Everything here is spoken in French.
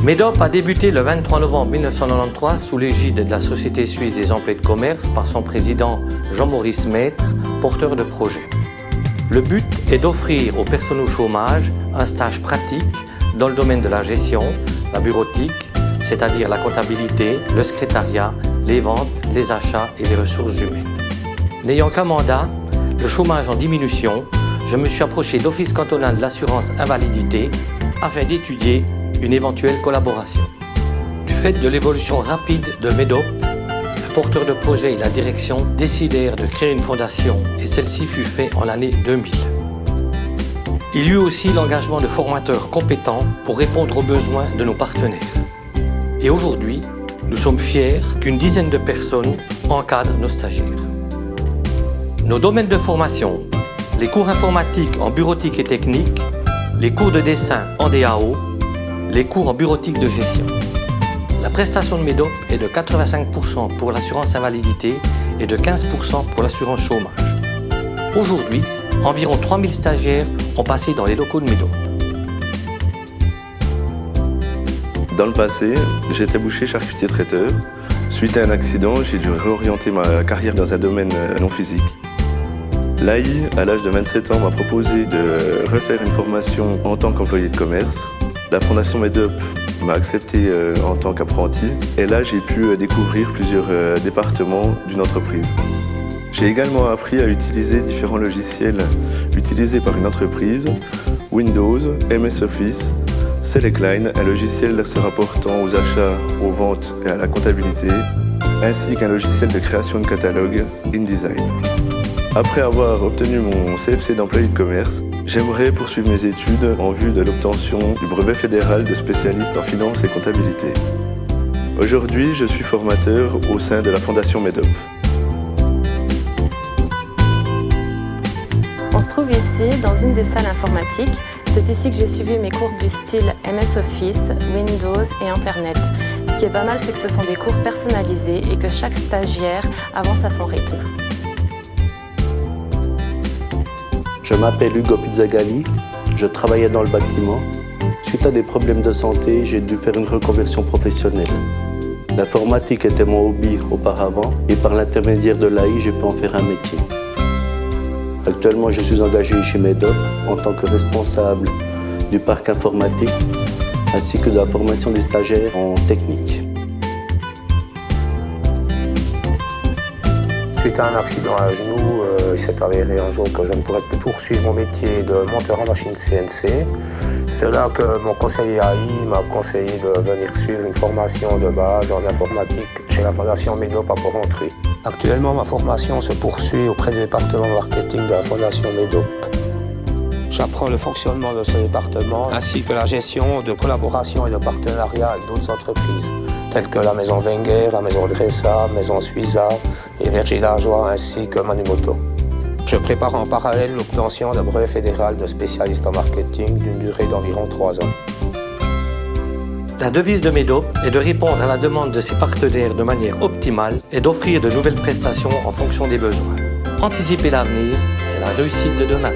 MEDOP a débuté le 23 novembre 1993 sous l'égide de la Société suisse des emplois de commerce par son président Jean-Maurice Maître, porteur de projet. Le but est d'offrir aux personnes au chômage un stage pratique dans le domaine de la gestion, la bureautique, c'est-à-dire la comptabilité, le secrétariat, les ventes, les achats et les ressources humaines. N'ayant qu'un mandat, le chômage en diminution, je me suis approché d'Office cantonal de l'assurance invalidité afin d'étudier une éventuelle collaboration. Du fait de l'évolution rapide de MEDOP, le porteur de projet et la direction décidèrent de créer une fondation et celle-ci fut faite en l'année 2000. Il y eut aussi l'engagement de formateurs compétents pour répondre aux besoins de nos partenaires. Et aujourd'hui, nous sommes fiers qu'une dizaine de personnes encadrent nos stagiaires. Nos domaines de formation, les cours informatiques en bureautique et technique, les cours de dessin en DAO, les cours en bureautique de gestion. La prestation de MEDOP est de 85% pour l'assurance invalidité et de 15% pour l'assurance chômage. Aujourd'hui, environ 3000 stagiaires ont passé dans les locaux de MEDOP. Dans le passé, j'étais boucher charcutier traiteur. Suite à un accident, j'ai dû réorienter ma carrière dans un domaine non physique. L'AI, à l'âge de 27 ans, m'a proposé de refaire une formation en tant qu'employé de commerce. La fondation MEDOP m'a accepté en tant qu'apprenti et là j'ai pu découvrir plusieurs départements d'une entreprise. J'ai également appris à utiliser différents logiciels utilisés par une entreprise, Windows, MS Office, Selectline, un logiciel se rapportant aux achats, aux ventes et à la comptabilité, ainsi qu'un logiciel de création de catalogue, InDesign. Après avoir obtenu mon CFC d'employé de commerce, j'aimerais poursuivre mes études en vue de l'obtention du brevet fédéral de spécialiste en finance et comptabilité. Aujourd'hui, je suis formateur au sein de la Fondation MEDOP. On se trouve ici dans une des salles informatiques. C'est ici que j'ai suivi mes cours du style MS Office, Windows et Internet. Ce qui est pas mal, c'est que ce sont des cours personnalisés et que chaque stagiaire avance à son rythme. Je m'appelle Hugo Pizzagalli, je travaillais dans le bâtiment. Suite à des problèmes de santé, j'ai dû faire une reconversion professionnelle. L'informatique était mon hobby auparavant et par l'intermédiaire de l'AI, j'ai pu en faire un métier. Actuellement, je suis engagé chez MEDOP en tant que responsable du parc informatique ainsi que de la formation des stagiaires en technique. Suite à un accident à genou, il s'est avéré un jour que je ne pourrais plus poursuivre mon métier de monteur en machine CNC. C'est là que mon conseiller AI m'a conseillé de venir suivre une formation de base en informatique chez la Fondation MEDOP à Porrentruy. Actuellement, ma formation se poursuit auprès du département marketing de la Fondation MEDOP. J'apprends le fonctionnement de ce département ainsi que la gestion de collaboration et de partenariat avec d'autres entreprises telles que la maison Wenger, la maison Dressa, maison Suiza et Vergilageois ainsi que Manumoto. Je prépare en parallèle l'obtention d'un brevet fédéral de spécialiste en marketing d'une durée d'environ 3 ans. La devise de MEDOP est de répondre à la demande de ses partenaires de manière optimale et d'offrir de nouvelles prestations en fonction des besoins. Anticiper l'avenir, c'est la réussite de demain.